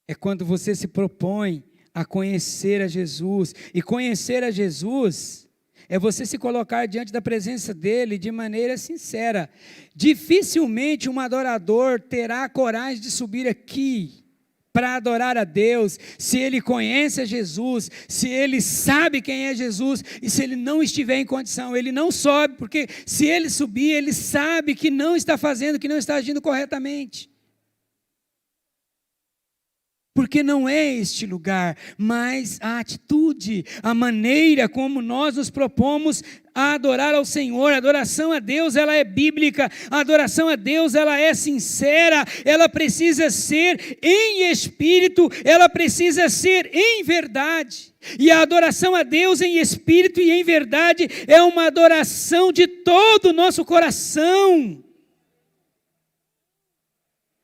É quando você se propõe a conhecer a Jesus. E conhecer a Jesus é você se colocar diante da presença dele de maneira sincera. Dificilmente um adorador terá a coragem de subir aqui para adorar a Deus, se ele conhece a Jesus, se ele sabe quem é Jesus, e se ele não estiver em condição. Ele não sobe, porque se ele subir, ele sabe que não está fazendo, que não está agindo corretamente. Porque não é este lugar, mas a atitude, a maneira como nós nos propomos a adorar ao Senhor. A adoração a Deus, ela é bíblica, a adoração a Deus, ela é sincera, ela precisa ser em espírito, ela precisa ser em verdade. E a adoração a Deus em espírito e em verdade é uma adoração de todo o nosso coração,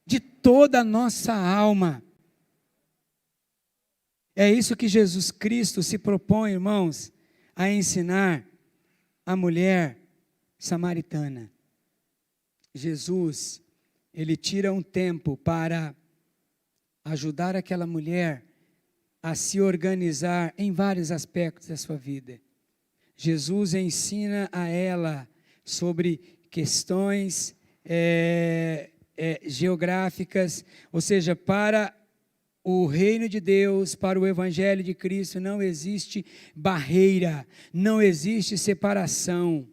de toda a nossa alma. É isso que Jesus Cristo se propõe, irmãos, a ensinar a mulher samaritana. Jesus, ele tira um tempo para ajudar aquela mulher a se organizar em vários aspectos da sua vida. Jesus ensina a ela sobre questões geográficas, ou seja, para o reino de Deus, para o evangelho de Cristo, não existe barreira, não existe separação.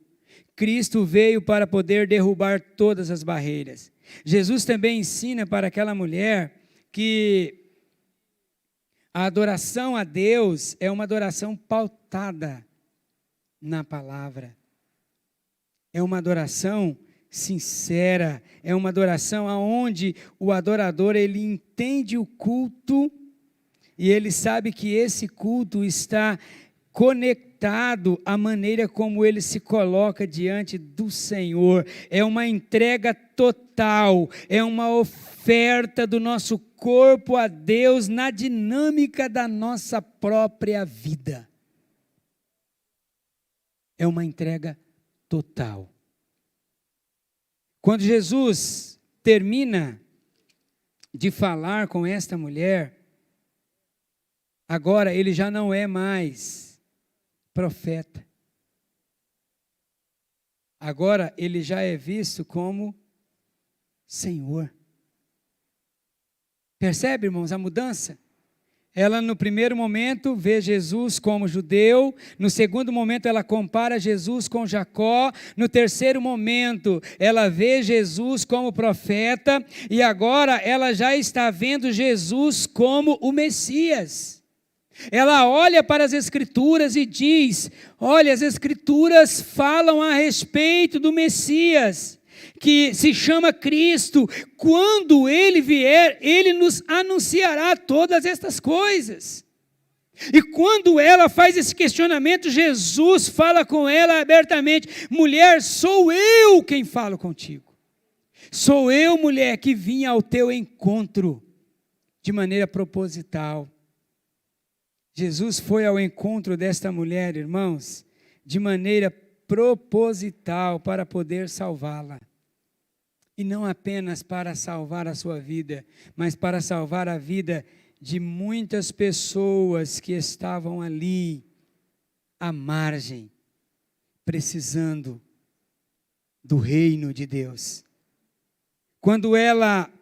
Cristo veio para poder derrubar todas as barreiras. Jesus também ensina para aquela mulher que a adoração a Deus é uma adoração pautada na palavra. É uma adoração sincera, é uma adoração aonde o adorador, ele entende o culto e ele sabe que esse culto está conectado à maneira como ele se coloca diante do Senhor. É uma entrega total, é uma oferta do nosso corpo a Deus na dinâmica da nossa própria vida. É uma entrega total. Quando Jesus termina de falar com esta mulher, agora ele já não é mais profeta. Agora ele já é visto como Senhor. Percebe, irmãos, a mudança? Ela no primeiro momento vê Jesus como judeu, no segundo momento ela compara Jesus com Jacó, no terceiro momento ela vê Jesus como profeta, e agora ela já está vendo Jesus como o Messias. Ela olha para as Escrituras e diz: olha, as Escrituras falam a respeito do Messias, que se chama Cristo. Quando Ele vier, Ele nos anunciará todas estas coisas. E quando ela faz esse questionamento, Jesus fala com ela abertamente: mulher, sou eu quem falo contigo. Sou eu, mulher, que vim ao teu encontro de maneira proposital. Jesus foi ao encontro desta mulher, irmãos, de maneira proposital para poder salvá-la. E não apenas para salvar a sua vida, mas para salvar a vida de muitas pessoas que estavam ali, à margem, precisando do reino de Deus. Quando ela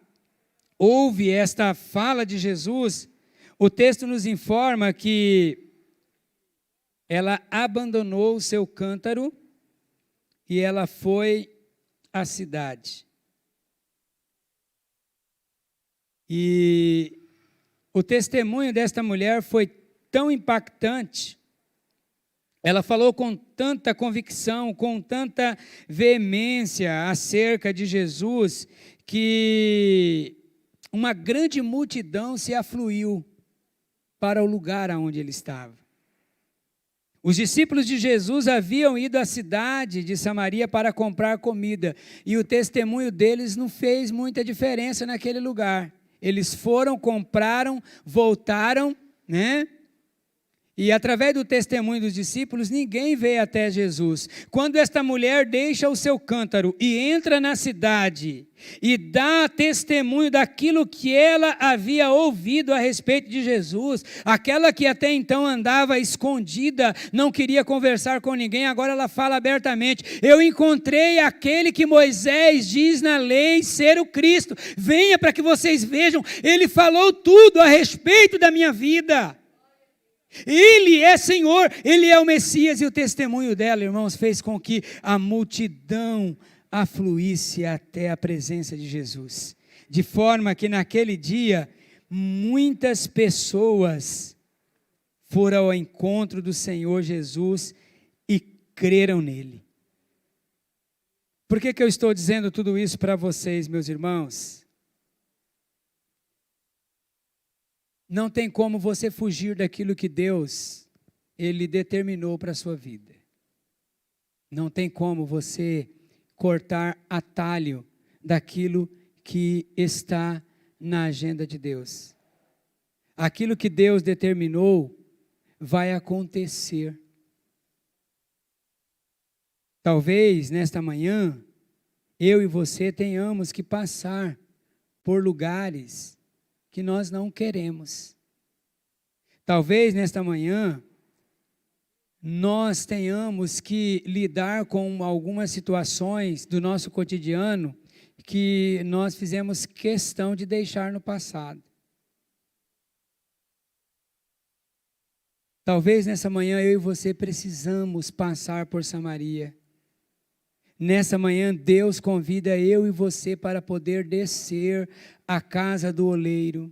ouve esta fala de Jesus, o texto nos informa que ela abandonou o seu cântaro e ela foi à cidade. E o testemunho desta mulher foi tão impactante, ela falou com tanta convicção, com tanta veemência acerca de Jesus, que uma grande multidão se afluiu para o lugar onde ele estava. Os discípulos de Jesus haviam ido à cidade de Samaria para comprar comida, e o testemunho deles não fez muita diferença naquele lugar. Eles foram, compraram, voltaram, né? E através do testemunho dos discípulos, ninguém veio até Jesus. Quando esta mulher deixa o seu cântaro e entra na cidade e dá testemunho daquilo que ela havia ouvido a respeito de Jesus, aquela que até então andava escondida, não queria conversar com ninguém, agora ela fala abertamente: eu encontrei aquele que Moisés diz na lei ser o Cristo, venha para que vocês vejam, ele falou tudo a respeito da minha vida. Ele é Senhor, Ele é o Messias. E o testemunho dela, irmãos, fez com que a multidão afluísse até a presença de Jesus, de forma que naquele dia muitas pessoas foram ao encontro do Senhor Jesus e creram nele. Por que eu estou dizendo tudo isso para vocês, meus irmãos? Não tem como você fugir daquilo que Deus, Ele determinou para a sua vida. Não tem como você cortar atalho daquilo que está na agenda de Deus. Aquilo que Deus determinou vai acontecer. Talvez nesta manhã, eu e você tenhamos que passar por lugares que nós não queremos. Talvez nesta manhã nós tenhamos que lidar com algumas situações do nosso cotidiano que nós fizemos questão de deixar no passado. Talvez nessa manhã eu e você precisamos passar por Samaria. Nessa manhã Deus convida eu e você para poder descer à casa do oleiro.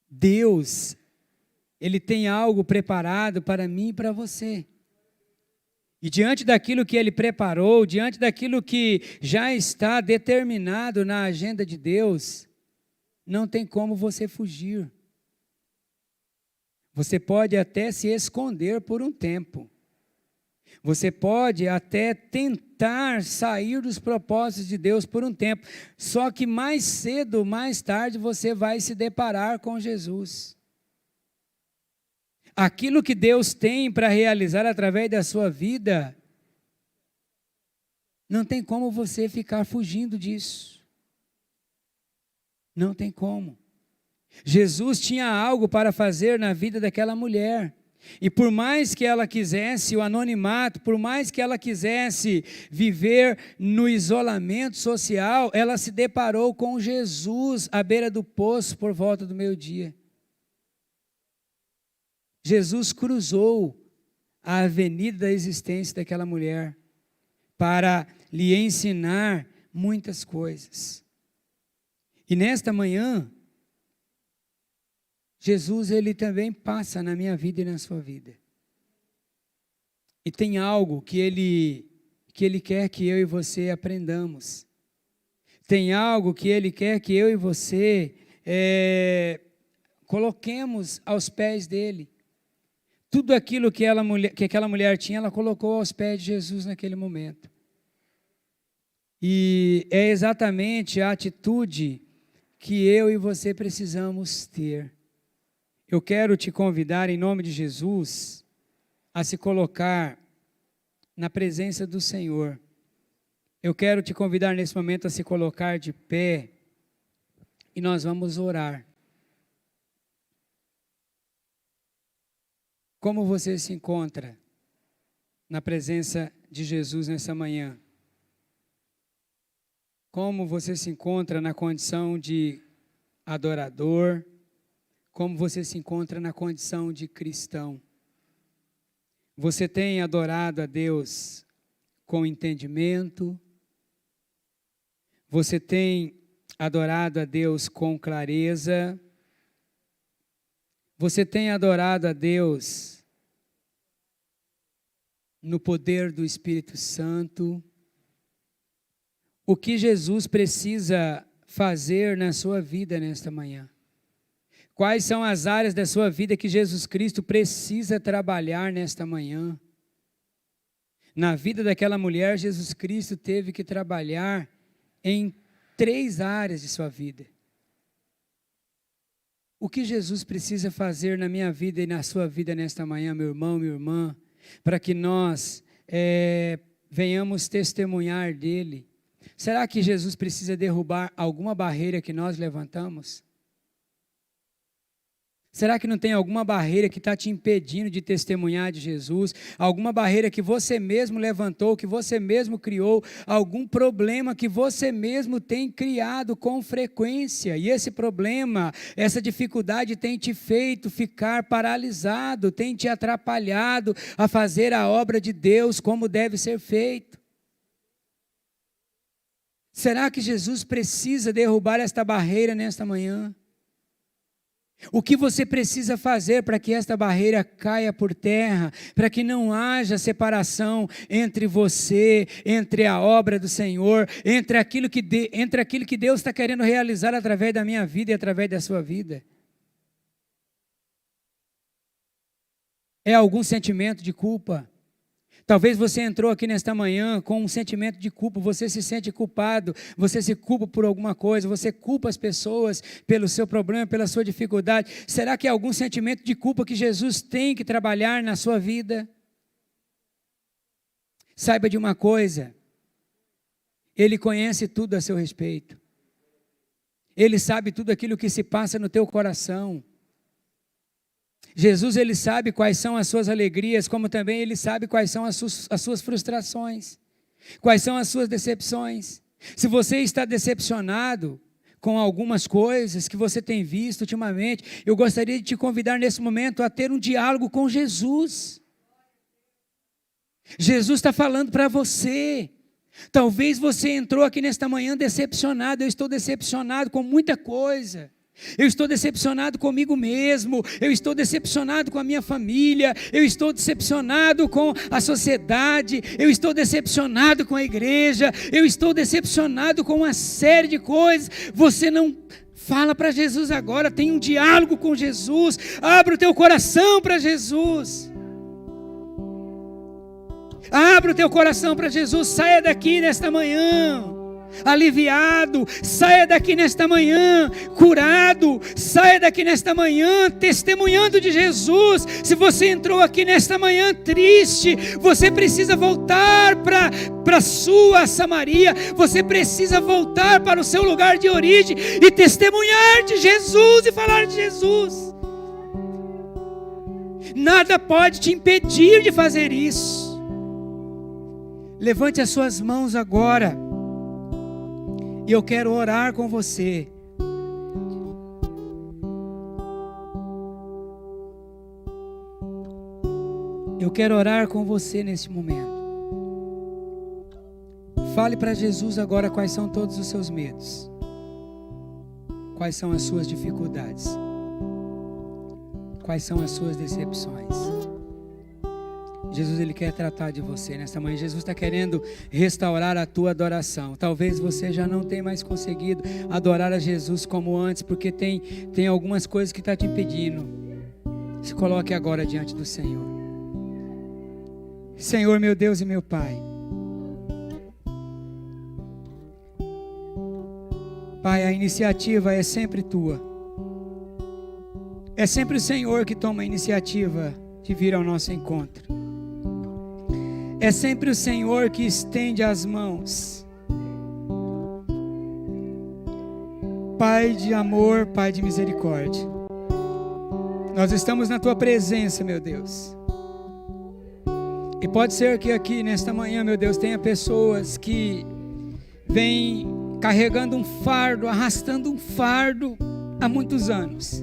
Deus, Ele tem algo preparado para mim e para você. E diante daquilo que Ele preparou, diante daquilo que já está determinado na agenda de Deus, não tem como você fugir. Você pode até se esconder por um tempo. Você pode até tentar sair dos propósitos de Deus por um tempo. Só que mais cedo, mais tarde, você vai se deparar com Jesus. Aquilo que Deus tem para realizar através da sua vida, não tem como você ficar fugindo disso. Não tem como. Jesus tinha algo para fazer na vida daquela mulher. E por mais que ela quisesse o anonimato, por mais que ela quisesse viver no isolamento social, ela se deparou com Jesus à beira do poço por volta do meio-dia. Jesus cruzou a avenida da existência daquela mulher para lhe ensinar muitas coisas. E nesta manhã, Jesus, Ele também passa na minha vida e na sua vida. E tem algo que Ele quer que eu e você aprendamos. Tem algo que Ele quer que eu e você coloquemos aos pés dEle. Tudo aquilo que aquela mulher tinha, ela colocou aos pés de Jesus naquele momento. E é exatamente a atitude que eu e você precisamos ter. Eu quero te convidar, em nome de Jesus, a se colocar na presença do Senhor. Eu quero te convidar nesse momento a se colocar de pé e nós vamos orar. Como você se encontra na presença de Jesus nessa manhã? Como você se encontra na condição de adorador? Como você se encontra na condição de cristão? Você tem adorado a Deus com entendimento? Você tem adorado a Deus com clareza? Você tem adorado a Deus no poder do Espírito Santo? O que Jesus precisa fazer na sua vida nesta manhã? Quais são as áreas da sua vida que Jesus Cristo precisa trabalhar nesta manhã? Na vida daquela mulher, Jesus Cristo teve que trabalhar em 3 áreas de sua vida. O que Jesus precisa fazer na minha vida e na sua vida nesta manhã, meu irmão, minha irmã, para que nós venhamos testemunhar dele? Será que Jesus precisa derrubar alguma barreira que nós levantamos? Será que não tem alguma barreira que está te impedindo de testemunhar de Jesus? Alguma barreira que você mesmo levantou, que você mesmo criou? Algum problema que você mesmo tem criado com frequência? E esse problema, essa dificuldade tem te feito ficar paralisado, tem te atrapalhado a fazer a obra de Deus como deve ser feito. Será que Jesus precisa derrubar esta barreira nesta manhã? O que você precisa fazer para que esta barreira caia por terra, para que não haja separação entre você, entre a obra do Senhor, entre aquilo que Deus está querendo realizar através da minha vida e através da sua vida? É algum sentimento de culpa? Talvez você entrou aqui nesta manhã com um sentimento de culpa, você se sente culpado, você se culpa por alguma coisa, você culpa as pessoas pelo seu problema, pela sua dificuldade. Será que é algum sentimento de culpa que Jesus tem que trabalhar na sua vida? Saiba de uma coisa, Ele conhece tudo a seu respeito. Ele sabe tudo aquilo que se passa no teu coração. Jesus, Ele sabe quais são as suas alegrias, como também Ele sabe quais são as suas frustrações, quais são as suas decepções. Se você está decepcionado com algumas coisas que você tem visto ultimamente, eu gostaria de te convidar nesse momento a ter um diálogo com Jesus. Jesus está falando para você. Talvez você entrou aqui nesta manhã decepcionado. Eu estou decepcionado com muita coisa. Eu estou decepcionado comigo mesmo, eu estou decepcionado com a minha família, eu estou decepcionado com a sociedade, eu estou decepcionado com a igreja, eu estou decepcionado com uma série de coisas. Você não fala para Jesus agora, tem um diálogo com Jesus, abre o teu coração para Jesus. Abre o teu coração para Jesus, saia daqui nesta manhã aliviado, saia daqui nesta manhã curado, saia daqui nesta manhã testemunhando de Jesus. Se você entrou aqui nesta manhã triste, você precisa voltar para sua Samaria, você precisa voltar para o seu lugar de origem e testemunhar de Jesus e falar de Jesus. Nada pode te impedir de fazer isso. Levante as suas mãos agora. E eu quero orar com você. Eu quero orar com você nesse momento. Fale para Jesus agora quais são todos os seus medos. Quais são as suas dificuldades. Quais são as suas decepções. Jesus, Ele quer tratar de você nesta manhã. Jesus está querendo restaurar a tua adoração. Talvez você já não tenha mais conseguido adorar a Jesus como antes, porque tem algumas coisas que estão te impedindo. Se coloque agora diante do Senhor. Senhor, meu Deus e meu Pai. Pai, a iniciativa é sempre tua. É sempre o Senhor que toma a iniciativa de vir ao nosso encontro. É sempre o Senhor que estende as mãos. Pai de amor, Pai de misericórdia. Nós estamos na Tua presença, meu Deus. E pode ser que aqui nesta manhã, meu Deus, tenha pessoas que vêm carregando um fardo, arrastando um fardo há muitos anos.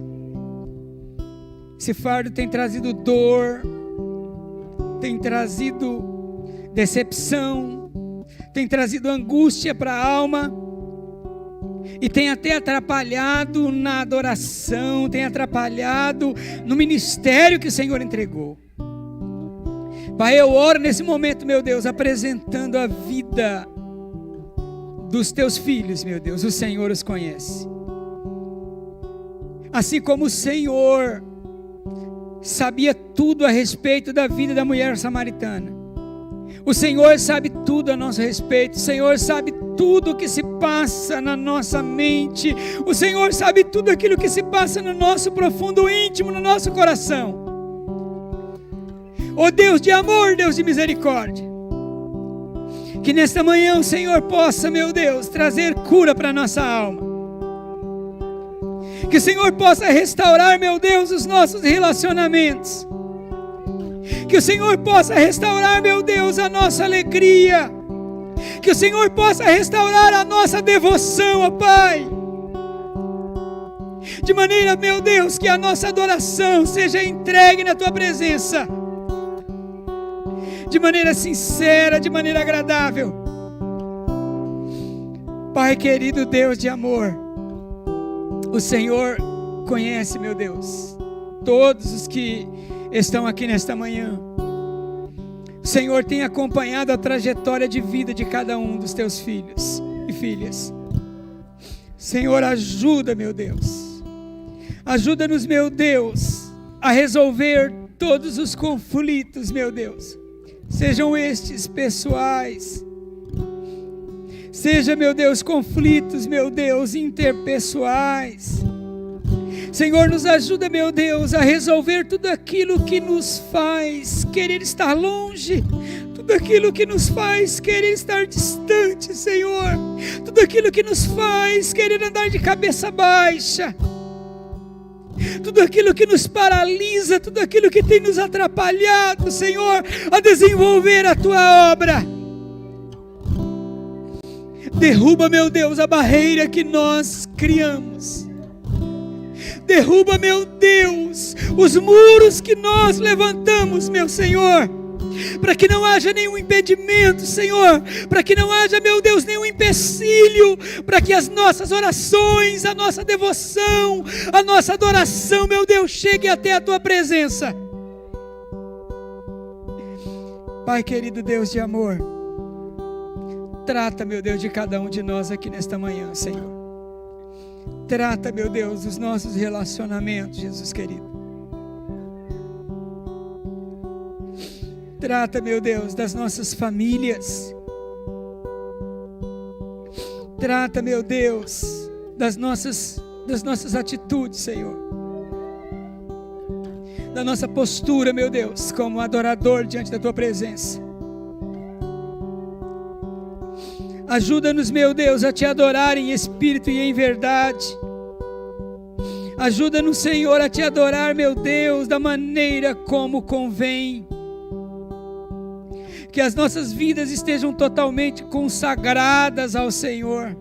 Esse fardo tem trazido dor, tem trazido decepção, tem trazido angústia para a alma, e tem até atrapalhado na adoração, tem atrapalhado no ministério que o Senhor entregou. Pai, eu oro nesse momento, meu Deus, apresentando a vida dos teus filhos, meu Deus, o Senhor os conhece. Assim como o Senhor sabia tudo a respeito da vida da mulher samaritana, o Senhor sabe tudo a nosso respeito. O Senhor sabe tudo o que se passa na nossa mente. O Senhor sabe tudo aquilo que se passa no nosso profundo íntimo, no nosso coração. Ó Deus de amor, Deus de misericórdia, que nesta manhã o Senhor possa, meu Deus, trazer cura para a nossa alma. Que o Senhor possa restaurar, meu Deus, os nossos relacionamentos. Que o Senhor possa restaurar, meu Deus, a nossa alegria. Que o Senhor possa restaurar a nossa devoção, ó Pai. De maneira, meu Deus, que a nossa adoração seja entregue na Tua presença. De maneira sincera, de maneira agradável. Pai querido, Deus de amor, o Senhor conhece, meu Deus, todos os que estão aqui nesta manhã. O Senhor tem acompanhado a trajetória de vida de cada um dos Teus filhos e filhas. Senhor, ajuda, meu Deus. Ajuda-nos, meu Deus, a resolver todos os conflitos, meu Deus. Sejam estes pessoais, seja, meu Deus, conflitos, meu Deus, interpessoais. Senhor, nos ajuda, meu Deus, a resolver tudo aquilo que nos faz querer estar longe, tudo aquilo que nos faz querer estar distante, Senhor, tudo aquilo que nos faz querer andar de cabeça baixa, tudo aquilo que nos paralisa, tudo aquilo que tem nos atrapalhado, Senhor, a desenvolver a Tua obra. Derruba, meu Deus, a barreira que nós criamos. Derruba, meu Deus, os muros que nós levantamos, meu Senhor, para que não haja nenhum impedimento, Senhor, para que não haja, meu Deus, nenhum empecilho, para que as nossas orações, a nossa devoção, a nossa adoração, meu Deus, chegue até a Tua presença. Pai querido, Deus de amor, trata, meu Deus, de cada um de nós aqui nesta manhã, Senhor. Trata, meu Deus, dos nossos relacionamentos, Jesus querido. Trata, meu Deus, das nossas famílias. Trata, meu Deus, das nossas atitudes, Senhor. Da nossa postura, meu Deus, como adorador diante da Tua presença. Ajuda-nos, meu Deus, a Te adorar em espírito e em verdade. Ajuda-nos, Senhor, a Te adorar, meu Deus, da maneira como convém. Que as nossas vidas estejam totalmente consagradas ao Senhor.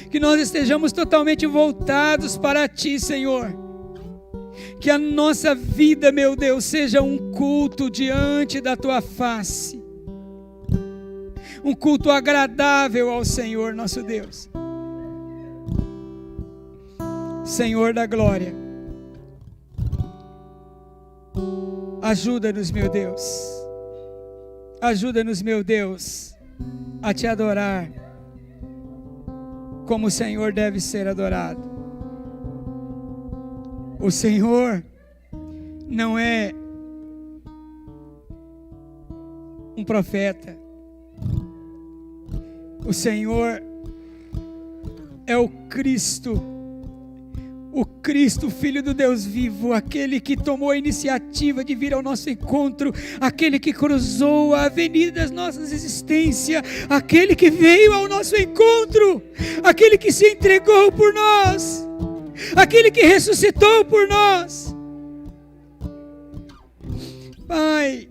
Que nós estejamos totalmente voltados para Ti, Senhor. Que a nossa vida, meu Deus, seja um culto diante da Tua face. Um culto agradável ao Senhor nosso Deus. Senhor da glória, ajuda-nos, meu Deus. Ajuda-nos, meu Deus, a Te adorar como o Senhor deve ser adorado. O Senhor não é um profeta. O Senhor é o Cristo, Filho do Deus vivo, aquele que tomou a iniciativa de vir ao nosso encontro, aquele que cruzou a avenida das nossas existências, aquele que veio ao nosso encontro, aquele que se entregou por nós, aquele que ressuscitou por nós. Pai,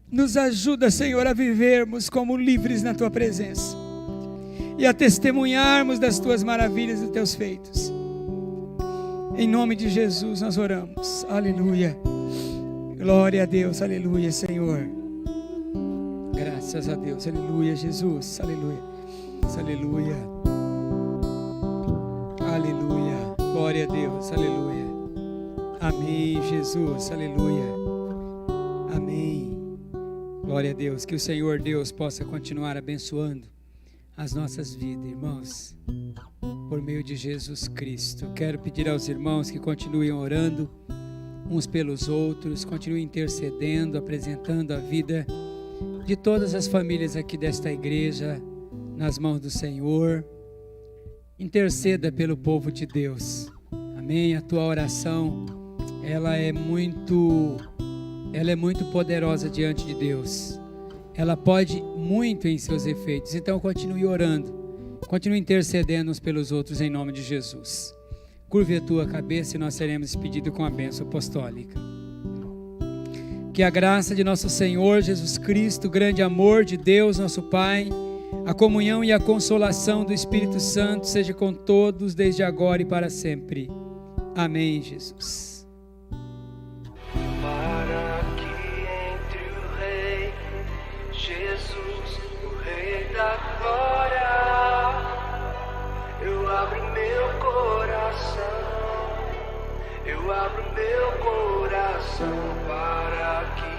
nos ajuda, Senhor, a vivermos como livres na Tua presença e a testemunharmos das Tuas maravilhas e dos Teus feitos. Em nome de Jesus nós oramos. Aleluia. Glória a Deus. Aleluia, Senhor. Graças a Deus. Aleluia, Jesus. Aleluia. Aleluia. Aleluia. Glória a Deus. Aleluia. Amém, Jesus. Aleluia. Amém. Glória a Deus. Que o Senhor Deus possa continuar abençoando as nossas vidas, irmãos. Por por meio de Jesus Cristo. Quero pedir aos irmãos que continuem orando uns pelos outros, continuem intercedendo, apresentando a vida de todas as famílias aqui desta igreja nas mãos do Senhor. Interceda pelo povo de Deus. Amém? A tua oração, ela é muito poderosa diante de Deus. Ela pode muito em seus efeitos. Então continue orando, continue intercedendo uns pelos outros em nome de Jesus. Curve a tua cabeça e nós seremos despedidos com a bênção apostólica. Que a graça de nosso Senhor Jesus Cristo, o grande amor de Deus, nosso Pai, a comunhão e a consolação do Espírito Santo seja com todos desde agora e para sempre. Amém, Jesus. Para que entre o Rei, Jesus, o Rei da glória, eu abro meu coração, eu abro meu coração para que